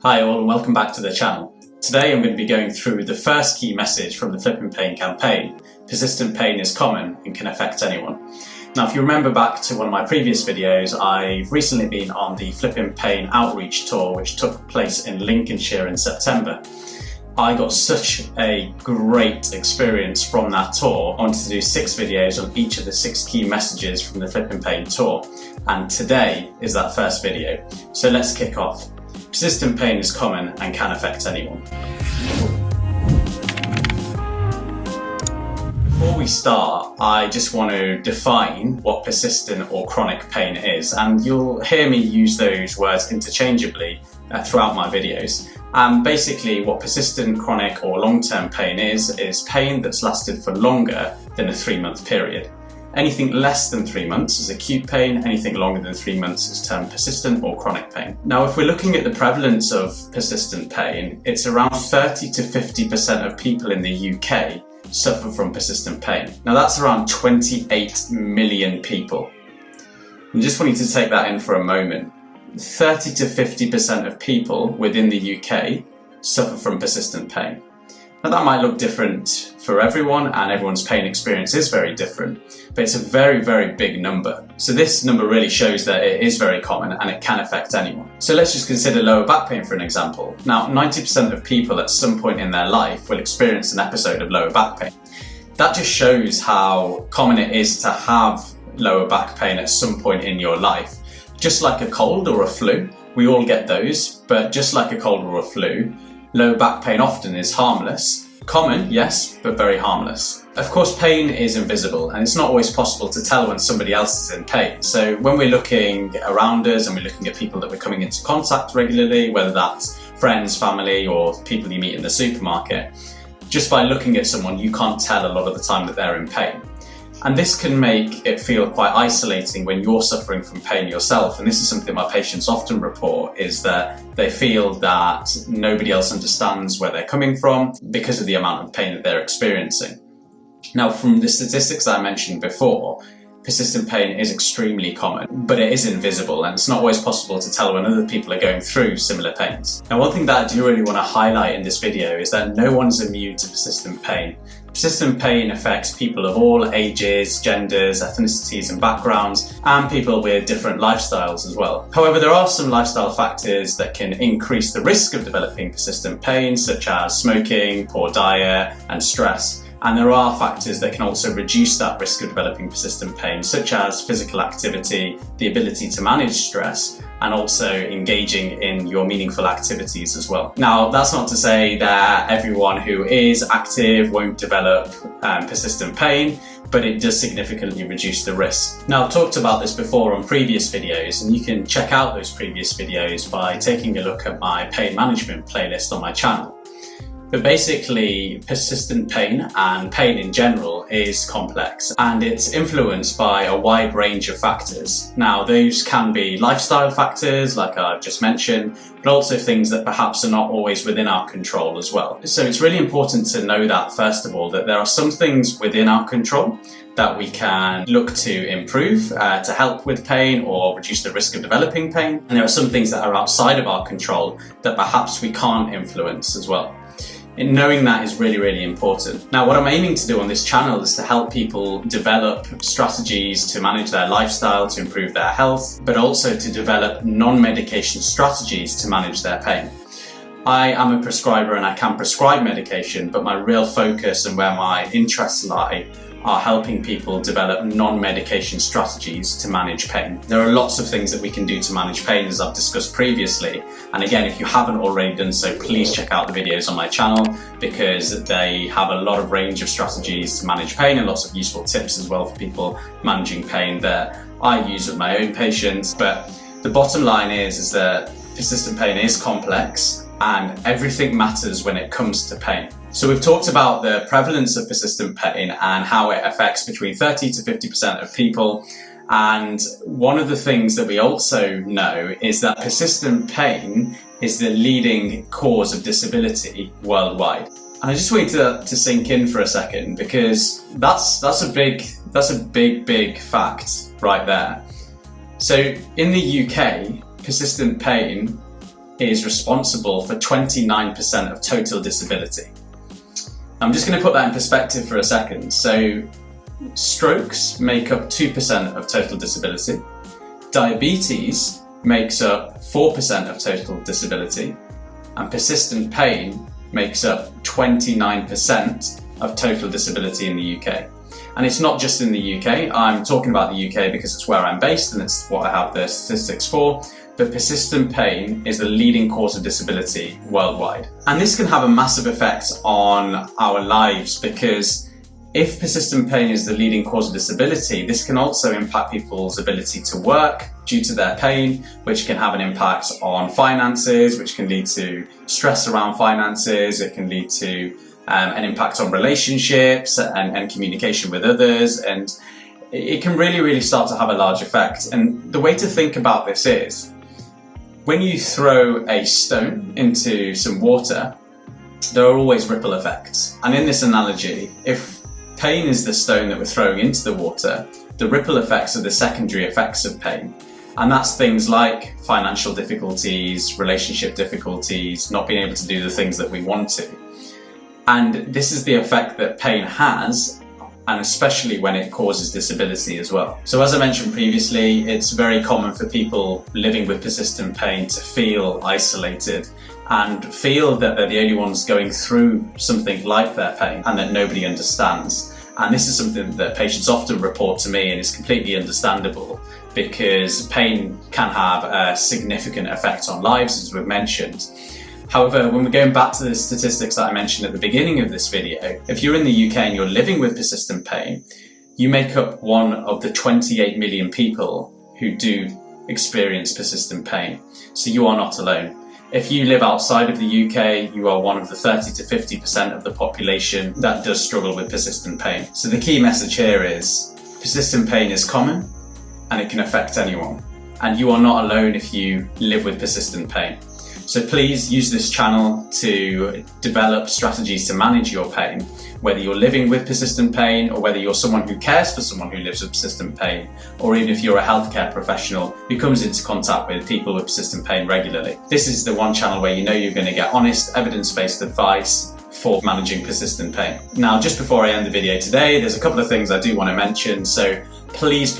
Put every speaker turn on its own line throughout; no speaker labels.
Hi all and welcome back to the channel. Today I'm going to be going through the first key message from the Flippin Pain campaign. Persistent pain is common and can affect anyone. Now if you remember back to one of my previous videos, I've recently been on the Flippin Pain outreach tour which took place in Lincolnshire in September. I got such a great experience from that tour. I wanted to do 6 videos on each of the 6 key messages from the Flippin Pain tour, and today is that first video. So let's kick off. Persistent pain is common and can affect anyone. Before we start, I just want to define what persistent or chronic pain is, and you'll hear me use those words interchangeably throughout my videos. Basically what persistent, chronic or long-term pain is pain that's lasted for longer than a 3-month period. Anything less than 3 months is acute pain, anything longer than 3 months is termed persistent or chronic pain. Now if we're looking at the prevalence of persistent pain, it's around 30 to 50% of people in the UK suffer from persistent pain. Now that's around 28 million people. I just want you to take that in for a moment. 30 to 50% of people within the UK suffer from persistent pain. Now that might look different for everyone and everyone's pain experience is very different, but it's a very, very big number. So this number really shows that it is very common and it can affect anyone. So let's just consider lower back pain for an example. Now 90% of people at some point in their life will experience an episode of lower back pain. That just shows how common it is to have lower back pain at some point in your life. Just like a cold or a flu, we all get those, but just like a cold or a flu, lower back pain often is harmless. Common, yes, but very harmless. Of course, pain is invisible and it's not always possible to tell when somebody else is in pain. So when we're looking around us and we're looking at people that we're coming into contact regularly, whether that's friends, family, or people you meet in the supermarket, just by looking at someone, you can't tell a lot of the time that they're in pain. And this can make it feel quite isolating when you're suffering from pain yourself. And this is something my patients often report, is that they feel that nobody else understands where they're coming from because of the amount of pain that they're experiencing. Now, from the statistics I mentioned before, persistent pain is extremely common, but it is invisible and it's not always possible to tell when other people are going through similar pains. Now, one thing that I do really want to highlight in this video is that no one's immune to persistent pain. Persistent pain affects people of all ages, genders, ethnicities and backgrounds, and people with different lifestyles as well. However, there are some lifestyle factors that can increase the risk of developing persistent pain, such as smoking, poor diet, and stress. And there are factors that can also reduce that risk of developing persistent pain, such as physical activity, the ability to manage stress, and also engaging in your meaningful activities as well. Now, that's not to say that everyone who is active won't develop persistent pain, but it does significantly reduce the risk. Now, I've talked about this before on previous videos, and you can check out those previous videos by taking a look at my pain management playlist on my channel. But basically, persistent pain and pain in general is complex and it's influenced by a wide range of factors. Now, those can be lifestyle factors, like I've just mentioned, but also things that perhaps are not always within our control as well. So it's really important to know that, first of all, that there are some things within our control that we can look to improve to help with pain or reduce the risk of developing pain. And there are some things that are outside of our control that perhaps we can't influence as well. And knowing that is really, really important. Now, what I'm aiming to do on this channel is to help people develop strategies to manage their lifestyle, to improve their health, but also to develop non-medication strategies to manage their pain. I am a prescriber and I can prescribe medication, but my real focus and where my interests lie are helping people develop non-medication strategies to manage pain. There are lots of things that we can do to manage pain, as I've discussed previously. And again, if you haven't already done so, please check out the videos on my channel because they have a lot of range of strategies to manage pain and lots of useful tips as well for people managing pain that I use with my own patients. But the bottom line is that persistent pain is complex and everything matters when it comes to pain. So we've talked about the prevalence of persistent pain and how it affects between 30 to 50% of people. And one of the things that we also know is that persistent pain is the leading cause of disability worldwide. And I just want you to sink in for a second, because that's a big fact right there. So in the UK, persistent pain is responsible for 29% of total disability. I'm just going to put that in perspective for a second. So strokes make up 2% of total disability. Diabetes makes up 4% of total disability. And persistent pain makes up 29% of total disability in the UK. And it's not just in the UK. I'm talking about the UK because it's where I'm based and it's what I have the statistics for. But persistent pain is the leading cause of disability worldwide. And this can have a massive effect on our lives, because if persistent pain is the leading cause of disability, this can also impact people's ability to work due to their pain, which can have an impact on finances, which can lead to stress around finances. It can lead to an impact on relationships and communication with others. And it can really start to have a large effect. And the way to think about this is, when you throw a stone into some water, there are always ripple effects. And in this analogy, if pain is the stone that we're throwing into the water, the ripple effects are the secondary effects of pain. And that's things like financial difficulties, relationship difficulties, not being able to do the things that we want to. And this is the effect that pain has, and especially when it causes disability as well. So as I mentioned previously, it's very common for people living with persistent pain to feel isolated and feel that they're the only ones going through something like their pain and that nobody understands. And this is something that patients often report to me, and it's completely understandable, because pain can have a significant effect on lives, as we've mentioned. However, when we're going back to the statistics that I mentioned at the beginning of this video, if you're in the UK and you're living with persistent pain, you make up one of the 28 million people who do experience persistent pain. So you are not alone. If you live outside of the UK, you are one of the 30 to 50% of the population that does struggle with persistent pain. So the key message here is, persistent pain is common and it can affect anyone. And you are not alone if you live with persistent pain. So please use this channel to develop strategies to manage your pain, whether you're living with persistent pain or whether you're someone who cares for someone who lives with persistent pain, or even if you're a healthcare professional who comes into contact with people with persistent pain regularly. This is the one channel where you know you're going to get honest, evidence-based advice for managing persistent pain. Now, just before I end the video today, there's a couple of things I do want to mention. So please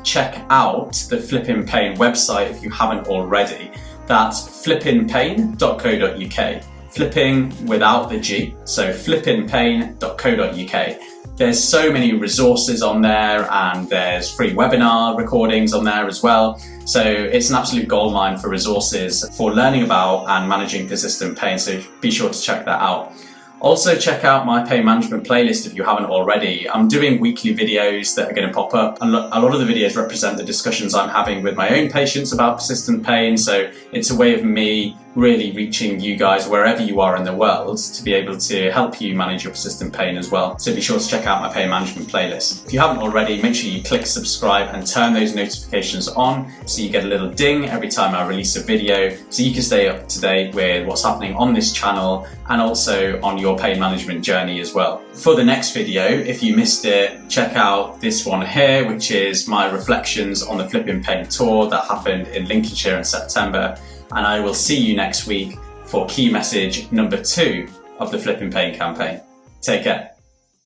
check out the Flippin Pain website if you haven't already. That's flippinpain.co.uk. Flipping without the G, so flippinpain.co.uk. There's so many resources on there, and there's free webinar recordings on there as well. So it's an absolute goldmine for resources for learning about and managing persistent pain, so be sure to check that out. Also check out my pain management playlist if you haven't already. I'm doing weekly videos that are going to pop up. A lot of the videos represent the discussions I'm having with my own patients about persistent pain, so it's a way of me really reaching you guys wherever you are in the world to be able to help you manage your persistent pain as well. So be sure to check out my pain management playlist. If you haven't already, make sure you click subscribe and turn those notifications on so you get a little ding every time I release a video, so you can stay up to date with what's happening on this channel and also on your pain management journey as well. For the next video, if you missed it, check out this one here, which is my reflections on the Flippin Pain tour that happened in Lincolnshire in September. And I will see you next week for key message number 2 of the Flippin Pain campaign. Take care.